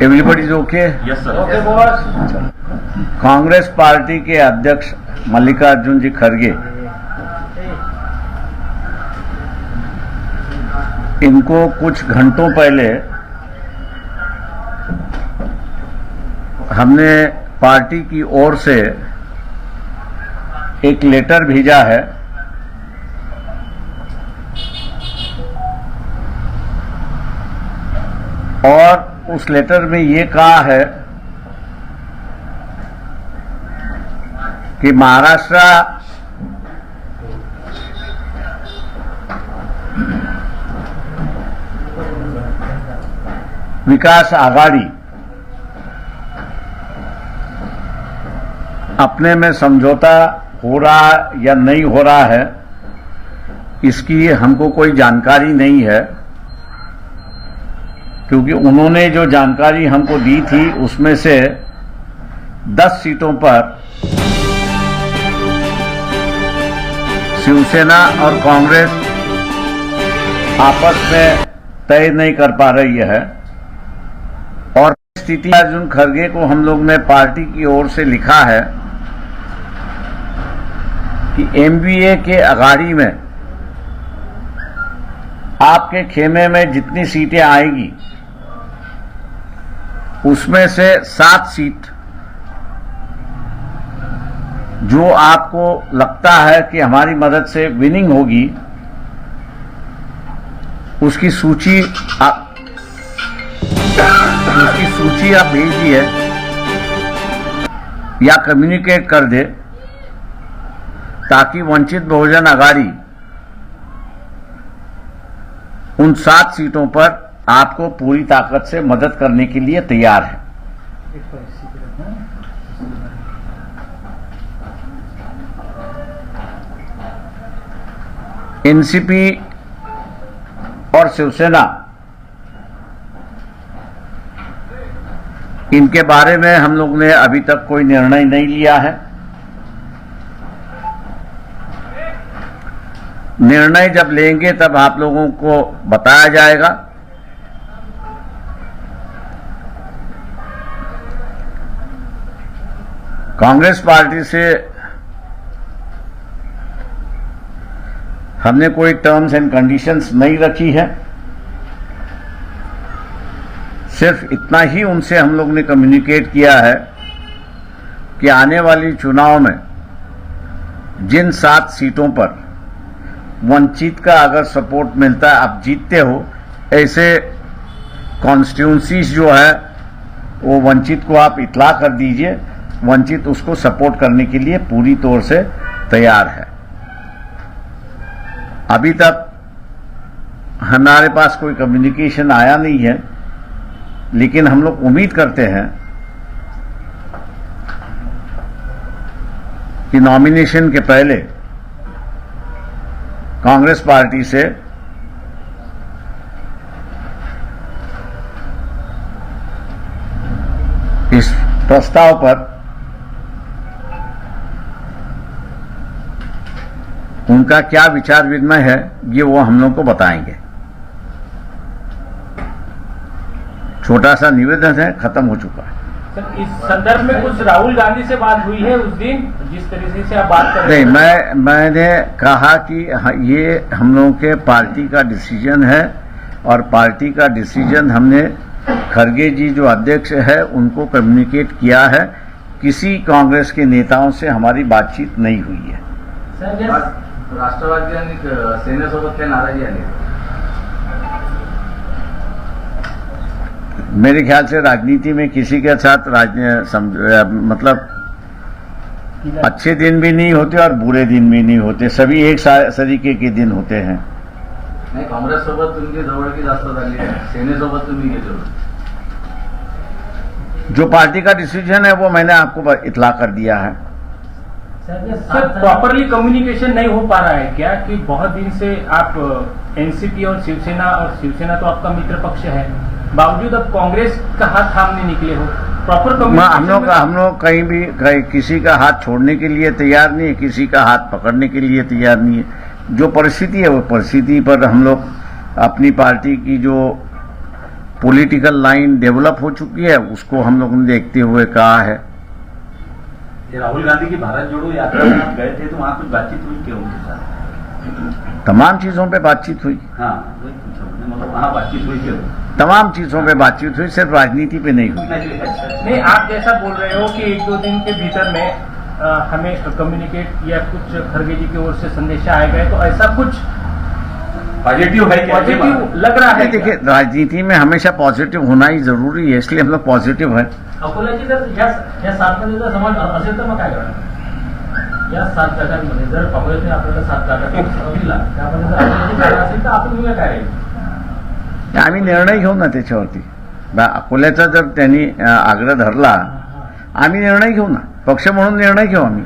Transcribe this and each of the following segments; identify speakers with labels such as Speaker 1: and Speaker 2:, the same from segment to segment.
Speaker 1: Everybody is okay?
Speaker 2: Yes sir.
Speaker 1: Congress party के अध्यक्ष मल्लिकार्जुन जी खड़गे, इनको कुछ घंटों पहले हमने पार्टी की ओर से एक लेटर भेजा है और उस लेटर में ये कहा है कि महाराष्ट्र विकास आघाड़ी अपने में समझौता हो रहा या नहीं हो रहा है, इसकी हमको कोई जानकारी नहीं है, क्योंकि उन्होंने जो जानकारी हमको दी थी उसमें से 10 सीटों पर शिवसेना और कांग्रेस आपस में तय नहीं कर पा रही है। और स्थिति अर्जुन खड़गे को हम लोग ने पार्टी की ओर से लिखा है कि एमवीए के अगाड़ी में आपके खेमे में जितनी सीटें आएगी उसमें से 7 सीट जो आपको लगता है कि हमारी मदद से विनिंग होगी, उसकी सूची आप भेजिए या कम्युनिकेट कर दे, ताकि वंचित बहुजन आघाड़ी उन 7 सीटों पर आपको पूरी ताकत से मदद करने के लिए तैयार है। एनसीपी और शिवसेना, इनके बारे में हम लोग ने अभी तक कोई निर्णय नहीं लिया है। निर्णय जब लेंगे तब आप लोगों को बताया जाएगा। कांग्रेस पार्टी से हमने कोई टर्म्स एंड कंडीशंस नहीं रखी है, सिर्फ इतना ही उनसे हम लोग ने कम्युनिकेट किया है कि आने वाली चुनाव में जिन 7 सीटों पर वंचित का अगर सपोर्ट मिलता है, आप जीतते हो, ऐसे कॉन्स्टिट्यूंसीज जो है वो वंचित को आप इतला कर दीजिए। वंचित उसको सपोर्ट करने के लिए पूरी तौर से तैयार है। अभी तक हमारे पास कोई कम्युनिकेशन आया नहीं है, लेकिन हम लोग उम्मीद करते हैं कि नॉमिनेशन के पहले कांग्रेस पार्टी से इस प्रस्ताव पर उनका क्या विचार विनिमय है, ये वो हम लोग को बताएंगे। छोटा सा निवेदन है, खत्म हो चुका है।
Speaker 3: सर, इस संदर्भ में कुछ राहुल गांधी से बात हुई है उस दिन, जिस तरीके से आप बात कर रहे हैं?
Speaker 1: नहीं, मैंने कहा कि ये हम लोगों के पार्टी का डिसीजन है और पार्टी का डिसीजन हमने खड़गे जी जो अध्यक्ष है उनको कम्युनिकेट किया है। किसी कांग्रेस के नेताओं से हमारी बातचीत नहीं हुई है।
Speaker 2: राष्ट्रवादी आणि सेनेसोबत काय नाराजी आली?
Speaker 1: मेरे ख्याल से राजनीति में किसी के साथ मतलब अच्छे दिन भी नहीं होते और बुरे दिन भी नहीं होते, सभी एक तरीके के दिन होते हैं।
Speaker 2: नाही, काँग्रेस सोबत तुमची जवळकी जास्त झाली आहे, सेनेसोबत तुम्ही गेले हो।
Speaker 1: जो पार्टी का डिसीजन है वो मैंने आपको इतला कर दिया है।
Speaker 3: सर, प्रॉपरली कम्युनिकेशन नहीं हो पा रहा है क्या? कि बहुत दिन से आप एनसीपी और शिवसेना तो आपका मित्र पक्ष है, बावजूद अब कांग्रेस का हाथ थामने निकले हो। प्रॉपर कम्युनिकेशन
Speaker 1: हम लोग कहीं भी किसी का हाथ छोड़ने के लिए तैयार नहीं है, किसी का हाथ पकड़ने के लिए तैयार नहीं है। जो परिस्थिति है वो परिस्थिति पर हम लोग अपनी पार्टी की जो पॉलिटिकल लाइन डेवलप हो चुकी है, उसको हम लोगों ने देखते हुए कहा है।
Speaker 2: ये राहुल गांधी की भारत जोड़ो यात्रा में आप गए थे तो वहाँ कुछ बातचीत हुई क्या उनके साथ?
Speaker 1: तमाम चीजों पे बातचीत हुई,
Speaker 2: हाँ वही पूछा मैंने, मतलब वहाँ बातचीत हुई क्या?
Speaker 1: तमाम चीजों पे बातचीत हुई, सिर्फ राजनीति पे नहीं हुई।
Speaker 3: नहीं, आप जैसा बोल रहे हो कि 1-2 दिन के भीतर में हमें कम्युनिकेट या कुछ खरगे जी की ओर से संदेश आए गए, तो ऐसा कुछ
Speaker 2: पॉजिटिव है क्या?
Speaker 3: पॉजिटिव लग रहा है?
Speaker 1: देखिए, राजनीति में हमेशा पॉजिटिव होना ही जरूरी है, इसलिए हम लोग पॉजिटिव हैं।
Speaker 4: अकोल्याची जर या 7 मध्ये जर समाज असेल तर मग काय करणार? या 7 जागांमध्ये जर काँग्रेसने आपल्याला 7 जागा दिला, त्यामध्ये जर अकोल्याची जागा असेल तर आपण भूमिका काय राहील?
Speaker 1: आम्ही निर्णय घेऊ ना त्याच्यावरती। अकोल्याचा जर त्यांनी आग्रह धरला, आम्ही निर्णय घेऊ ना, पक्ष म्हणून निर्णय घेऊ आम्ही।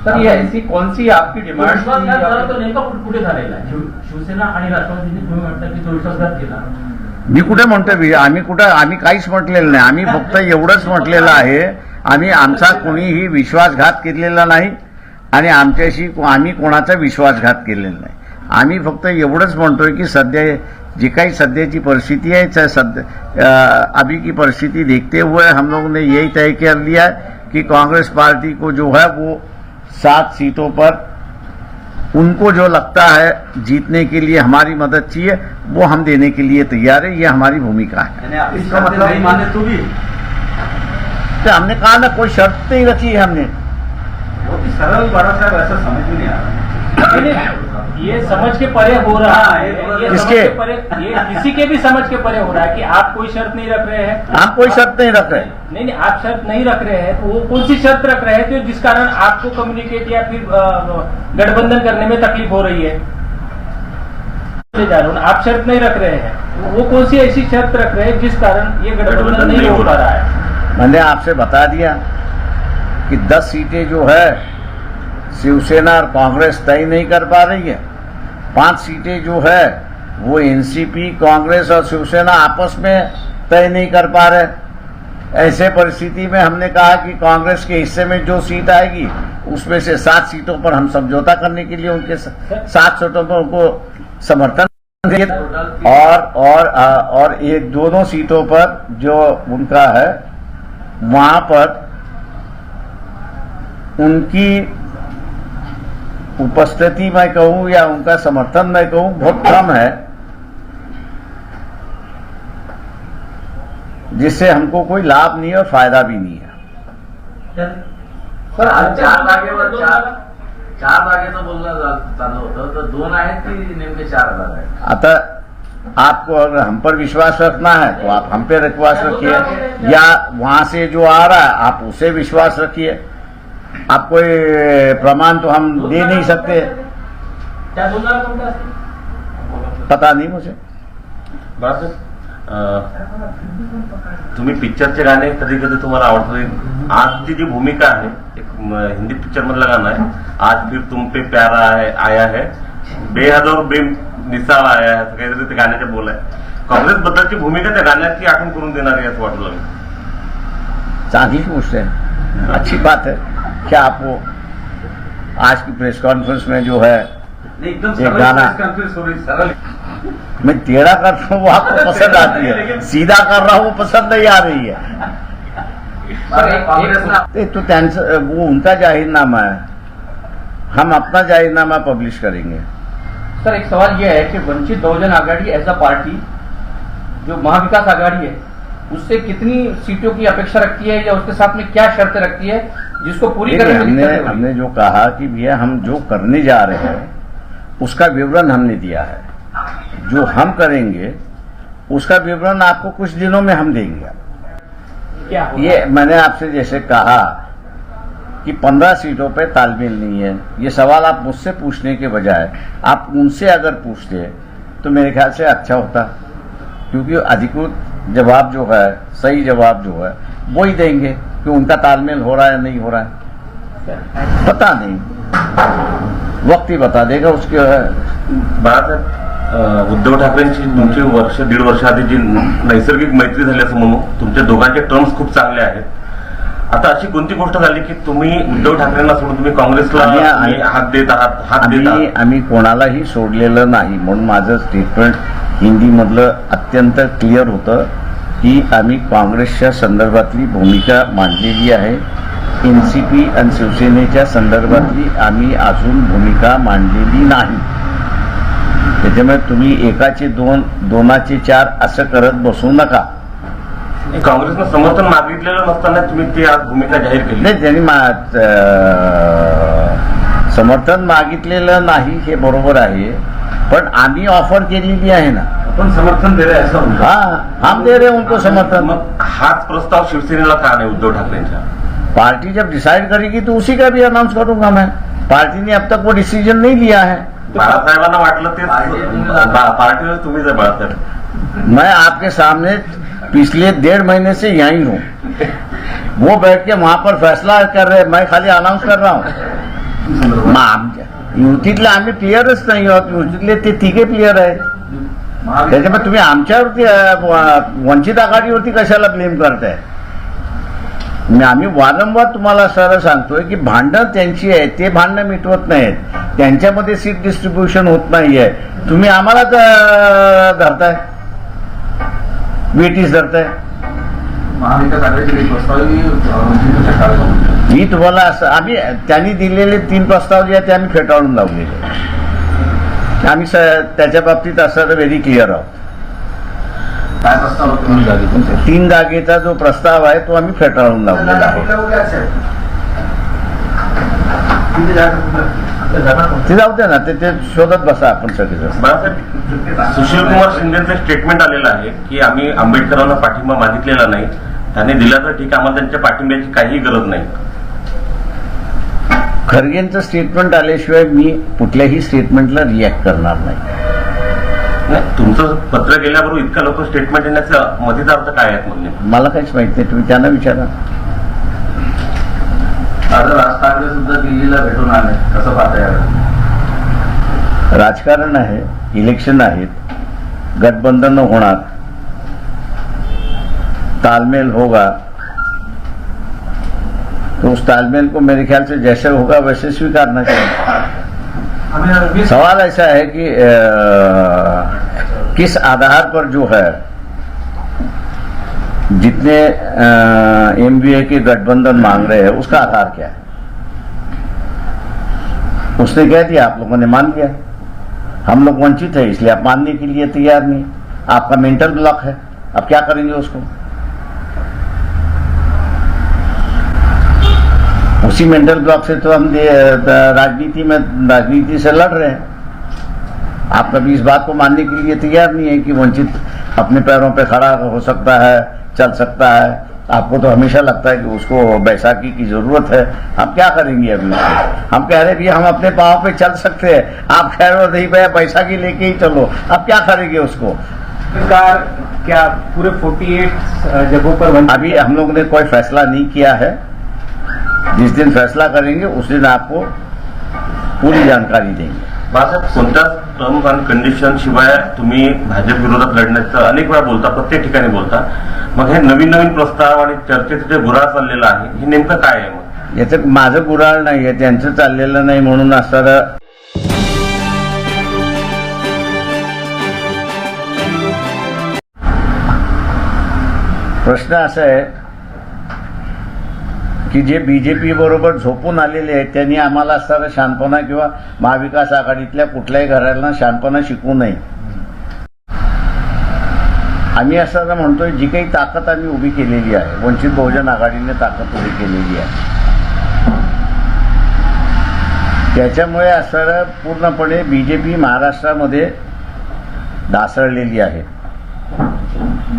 Speaker 3: सर, ये ऐसी कौन सी आपकी डिमांड
Speaker 4: विश्वासघात झाला तो नेमका कुठे झालेला आहे? शिवसेना आणि राष्ट्रवादीने तुम्ही म्हणता की तो विश्वासघात केला,
Speaker 1: मी कुठे म्हणतोय? आम्ही काहीच म्हटलेलं नाही, आम्ही फक्त एवढंच म्हटलेलं आहे, आमचा कोणीही विश्वासघात केलेला नाही आणि आम्ही कोणाचा विश्वासघात केलेला नाही। आम्ही फक्त एवढंच म्हणतोय की सध्या जी काही सध्याची परिस्थिति है, अभी की परिस्थिति देखते हुए हम लोगों ने यही तय कर लिया है कि कांग्रेस पार्टी को जो है वो 7 सीटों पर उनको जो लगता है जीतने के लिए हमारी मदद चाहिए, वो हम देने के लिए तैयार है। ये हमारी भूमिका है।
Speaker 2: इसका मतलब नहीं माने तो भी
Speaker 1: तो हमने कहा ना, कोई शर्त नहीं रखी है हमने।
Speaker 2: बहुत ही सरल बड़ा साहब, ऐसा समझ में नहीं आ रहा।
Speaker 3: ये समझ के परे हो रहा है, ये
Speaker 1: किसके?
Speaker 3: समझ के परे, ये किसी के भी समझ के परे हो रहा है कि आप कोई शर्त नहीं रख रहे हैं।
Speaker 1: हम कोई शर्त नहीं रख रहे।
Speaker 3: नहीं, आप शर्त नहीं रख रहे हैं, तो वो कौन सी शर्त रख रहे हैं तो जिस कारण आपको कम्युनिकेट या फिर गठबंधन करने में तकलीफ हो रही है? आप शर्त नहीं रख रहे हैं, वो कौन सी ऐसी शर्त रख रहे हैं जिस कारण ये गठबंधन नहीं हो पा रहा है?
Speaker 1: मैंने आपसे बता दिया कि 10 सीटें जो है शिवसेना और कांग्रेस तय नहीं कर पा रही है। 5 सीटें जो है वो एनसीपी, कांग्रेस और शिवसेना आपस में तय नहीं कर पा रहे। ऐसे परिस्थिति में हमने कहा कि कांग्रेस के हिस्से में जो सीट आएगी उसमें से 7 सीटों पर हम समझौता करने के लिए उनके 7 सीटों पर उनको समर्थन देंगे और ये दोनों सीटों पर जो उनका है वहां पर उनकी उपस्थिति मैं कहूं या उनका समर्थन मैं कहूं बहुत कम है, जिससे हमको कोई लाभ नहीं और फायदा भी नहीं है।
Speaker 2: सर, आज 4 जागेवर 4 जागेचं बोलणं चालू होतं, तर 2 आहेत की नेमके 4 जागा आहेत?
Speaker 1: आता आपको अगर हम पर विश्वास रखना है तो आप हम पे विश्वास रखिए, या वहां से जो आ रहा है आप उसे विश्वास रखिए। आप कोई प्रमाण तो हम दे नहीं सकते,
Speaker 4: त्या 2 जागा कोणत्या असतील?
Speaker 1: पता नहीं मुझे।
Speaker 5: बरं, तुम्ही पिक्चरचे गाणे कधी कधी तुम्हाला आवडतात। आजची जी भूमिका आहे, एक हिंदी पिक्चर मधलं गाणं आहे, आज फिर तुम पे प्यार आया है, बेहद बेमिसाल आया है, असं काहीतरी ते गाण्याचे बोल आहे। काँग्रेस बद्दलची भूमिका त्या गाण्याची आठवण करून देणारी असं वाटलं मी।
Speaker 1: चांगली गोष्ट है, अच्छी बात है। क्या आपको आज की प्रेस कॉन्फ्रेंस में जो है
Speaker 2: नहीं, एकदम
Speaker 1: एक गाना
Speaker 2: कॉन्फ्रेंस हो रही, सरल।
Speaker 1: मैं टेढ़ा कर रहा हूँ वो आपको पसंद आती है, सीधा कर रहा हूँ वो पसंद नहीं आ रही है। तो त्यांचं वो उनका जाहीरनामा है, हम अपना जाहीरनामा पब्लिश करेंगे।
Speaker 4: सर, एक सवाल यह है कि Vanchit Bahujan Aghadi as a party जो महाविकास आघाड़ी है उससे कितनी सीटों की अपेक्षा रखती है या उसके साथ में क्या शर्तें रखती है जिसको पूरी करने में दिक्कत होगी?
Speaker 1: हमने जो कहा कि भैया हम जो करने जा रहे हैं उसका विवरण हमने दिया है, जो हम करेंगे उसका विवरण आपको कुछ दिनों में हम देंगे।
Speaker 3: क्या होगा?
Speaker 1: ये मैंने आपसे जैसे कहा कि 15 सीटों पे तालमेल नहीं है, ये सवाल आप मुझसे पूछने के बजाय आप उनसे अगर पूछते तो मेरे ख्याल से अच्छा होता, क्योंकि अधिकृत जवाब जो है, सही जवाब जो है वो ही देंगे कि उनका तालमेल हो रहा है नहीं हो रहा है। पता नहीं, वक्त ही बता देगा उसके।
Speaker 5: बाळासाहेब, उद्धव ठाकरेंची तुमची 1.5 वर्ष आधी जी नैसर्गिक मैत्री झाली असं म्हणू, तुमच्या दोघांचे टर्म्स खूप चांगले आहेत। आता अशी कोणती गोष्ट झाली की तुम्ही उद्धव ठाकरेंना सोडून तुम्ही काँग्रेसला
Speaker 1: आम्ही-
Speaker 5: हात देत आहात?
Speaker 1: आम्ही कोणालाही सोडलेलं नाही, म्हणून माझं स्टेटमेंट हिंदीमधलं अत्यंत क्लिअर होतं की आम्ही काँग्रेसच्या संदर्भातली भूमिका मांडलेली आहे. एनसीपी आणि शिवसेनेच्या संदर्भातली आम्ही अजून भूमिका मांडलेली नाही. त्याच्यामुळे तुम्ही एकाचे दोन, दोनाचे चार असं करत बसू नका.
Speaker 5: काँग्रेसनं समर्थन मागितलेलं नसताना तुम्ही ती आज भूमिका जाहीर केली.
Speaker 1: नाही, त्यांनी समर्थन मागितलेलं नाही हे बरोबर आहे, पण आम्ही ऑफर केलेली आहे ना.
Speaker 2: आपण समर्थन दे रहे हैं, ऐसा उनका
Speaker 1: हाँ, हम दे रहे हैं उनको समर्थन.
Speaker 5: मग हाच प्रस्ताव शिवसेनेला का नाही उद्धव ठाकरेंच्या?
Speaker 1: पार्टी जब डिसाइड करेगी तो उसी का भी अनाउंस करूंगा मैं. पार्टी ने अब तक वो डिसीजन नहीं लिया है.
Speaker 5: बाळासाहेबांना वाटलं ते पार्टीवर तुम्हीच आहे बाळासाहेब.
Speaker 1: मैं आपके सामने पिछले 1.5 महीने से यहीं हूँ. वो बैठ के वहां पर फैसला कर रहे, मैं खाली अनाउंस कर रहा हूँ. युतीतले आम्ही प्लेयरच नाही आहोत. युतीतले ते तिघे प्लेयर आहेत. त्याच्यामुळे तुम्ही आमच्यावरती वंचित आघाडीवरती कशाला ब्लेम करताय? आम्ही वारंवार तुम्हाला सरळ सांगतोय की भांडणं त्यांची आहे, ते भांडणं मिटवत नाहीत. त्यांच्यामध्ये सीट डिस्ट्रीब्युशन होत नाहीये. तुम्ही आम्हाला धरताय, वेटीस धरताय.
Speaker 2: महाविकास आघाडीचे काही प्रस्तावही वंचितच्या काळात
Speaker 1: मी तुम्हाला असं, आम्ही त्यांनी दिलेले 3 प्रस्ताव जे आहेत ते आम्ही फेटाळून लावलेले. आम्ही त्याच्या बाबतीत असं व्हेरी क्लिअर आहोत.
Speaker 2: काय प्रस्ताव होते?
Speaker 1: 3 जागेचा जो प्रस्ताव आहे तो आम्ही फेटाळून लावलेला आहे. ते जाऊ दे ना, ते शोधत बसा आपण सगळेजण.
Speaker 5: बाळासाहेब, सुशील कुमार शिंदेचं स्टेटमेंट आलेलं आहे की आम्ही आंबेडकरांना पाठिंबा मागितलेला नाही, त्यांनी दिला तर ठीक, आम्हाला त्यांच्या पाठिंब्याची काही गरज नाही.
Speaker 1: खरगेंचं स्टेटमेंट आल्याशिवाय मी कुठल्याही स्टेटमेंटला रिॲक्ट करणार नाही.
Speaker 5: नाही, तुमचं पत्र गेल्याबरोबर इतका लोक स्टेटमेंट येण्याचा मधीच अर्थ काय आहेत म्हणजे?
Speaker 1: मला काहीच माहित नाही, तुम्ही त्यांना विचारा.
Speaker 2: आता राज ठाकरे सुद्धा दिल्लीला भेटून आले, कसं पाहता यार?
Speaker 1: राजकारण आहे, इलेक्शन आहेत, गठबंधन होणार, तालमेल होगा, तो उस तालमेल को मेरे ख्याल से जैसे होगा वैसे स्वीकारना चाहिए. सवाल ऐसा है कि किस आधार पर जो है जितने एमबीए के गठबंधन मांग रहे हैं उसका आधार क्या है? उसने कह दिया, आप लोगों ने मान लिया. हम लोग वंचित है इसलिए आप मानने के लिए तैयार नहीं. आपका मेंटल ब्लॉक है, आप क्या करेंगे उसको? उसी मेंटल ब्लॉक से तो हम राजनीति से लड़ रहे हैं. आप कभी इस बात को मानने के लिए तैयार नहीं है कि वंचित अपने पैरों पे खड़ा हो सकता है, चल सकता है. आपको तो हमेशा लगता है कि उसको बैसाखी की जरूरत है. आप क्या करेंगे अभी? हम कह रहे हैं हम अपने पाँव पे चल सकते हैं, आप कह रहे हो नहीं भैया बैसाखी लेके ही चलो. आप क्या करेंगे उसको?
Speaker 3: सरकार क्या पूरे 48 जगहों पर
Speaker 1: अभी हम लोग ने कोई फैसला नहीं किया है. जिस दिन फैसला करेंगे उस दिन आपको पूरी जानकारी देंगे.
Speaker 5: बाळासाहेब, कोणत्याच टर्म्स अँड कंडिशन शिवाय तुम्ही भाजप विरोधात लढण्याचं अनेक वेळा बोलता, प्रत्येक ठिकाणी बोलता. मग हे नवीन नवीन प्रस्ताव आणि चर्चेचं जे गुऱ्हाळ चाललेलं आहे हे नेमकं काय आहे? मग
Speaker 1: याचं माझं गुऱ्हाळ नाहीये, त्यांचं चाललेलं नाही म्हणून असणारा प्रश्न असा आहे की जे बीजेपी बरोबर झोपून आलेले आहेत त्यांनी आम्हाला असणारा शहाणपणा किंवा महाविकास आघाडीतल्या कुठल्याही घराला शहाणपणा शिकवू नये. आम्ही असं म्हणतोय, जी काही ताकद आम्ही उभी केलेली आहे, वंचित बहुजन आघाडीने ताकद उभी केलेली आहे, त्याच्यामुळे असणारं पूर्णपणे बीजेपी महाराष्ट्रामध्ये ढासळलेली आहे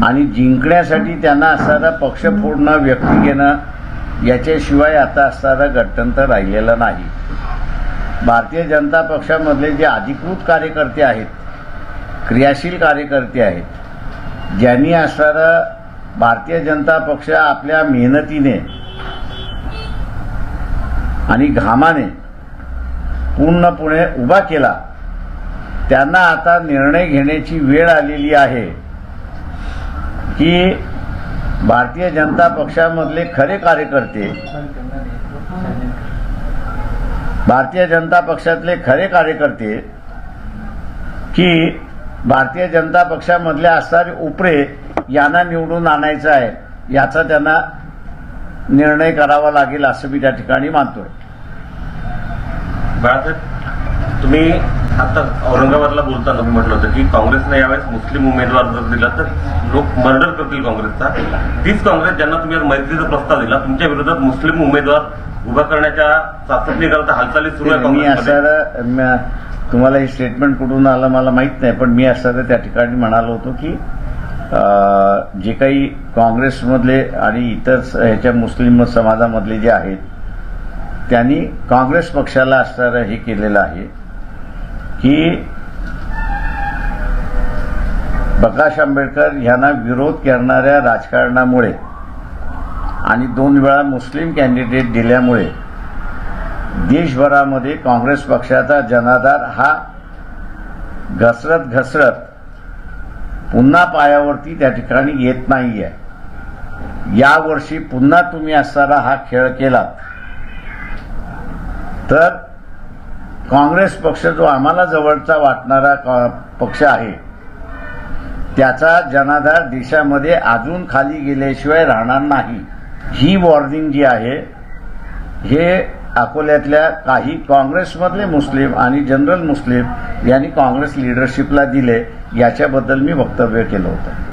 Speaker 1: आणि जिंकण्यासाठी त्यांना असणारा पक्ष फोडणं, व्यक्ती घेणं याच्याशिवाय आता असणारं गठबंधन राहिलेलं नाही. भारतीय जनता पक्षामधले जे अधिकृत कार्यकर्ते आहेत, क्रियाशील कार्यकर्ते आहेत, ज्यांनी असणारं भारतीय जनता पक्ष आपल्या मेहनतीने आणि घामाने पूर्णपणे उभा केला, त्यांना आता निर्णय घेण्याची वेळ आलेली आहे की भारतीय जनता पक्षामधले खरे कार्यकर्ते, भारतीय जनता पक्षातले खरे कार्यकर्ते की भारतीय जनता पक्षामधले असणारे उपरे यांना निवडून आणायचं आहे याचा त्यांना निर्णय करावा लागेल असं मी त्या ठिकाणी मानतोय.
Speaker 5: बाळासाहेब, तुम्ही आता औरंगाबादला बोलताना तुम्ही म्हटलं होतं की काँग्रेसने यावेळेस मुस्लिम उमेदवार जर दिला तर लोक मर्डर करतील काँग्रेसचा. तीच काँग्रेस ज्यांना तुम्ही आज मैत्रीचा प्रस्ताव दिला, तुमच्या विरोधात मुस्लिम उमेदवार उभा करण्याच्या चाचपणीकरता हालचाली सुरू आहे
Speaker 1: मी
Speaker 5: काँग्रेसमध्ये.
Speaker 1: असं तुम्हाला ही स्टेटमेंट कुठून आलं मला माहित नाही, पण मी असं त्या ठिकाणी म्हणालो होतो की जे काही काँग्रेसमधले आणि इतर ह्याच्या मुस्लिम समाजामधले जे आहेत त्यांनी काँग्रेस पक्षाला असणारं हे केलेलं आहे की प्रकाश आंबेडकर यांना विरोध करणाऱ्या राजकारणामुळे आणि 2 वेळा मुस्लिम कॅन्डिडेट दिल्यामुळे देशभरामध्ये काँग्रेस पक्षाचा जनाधार हा घसरत पुन्हा पायावरती त्या ठिकाणी येत नाहीये. यावर्षी पुन्हा तुम्ही असणारा हा खेळ केलात तर काँग्रेस पक्ष जो आम्हाला जवळचा वाटणारा पक्ष आहे त्याचा जनाधार देशामध्ये अजून खाली गेल्याशिवाय राहणार नाही. ही वॉर्निंग जी आहे हे अकोल्यातल्या काही काँग्रेसमधले मुस्लिम आणि जनरल मुस्लिम यांनी काँग्रेस लिडरशिपला दिले, याच्याबद्दल मी वक्तव्य केलं होतं.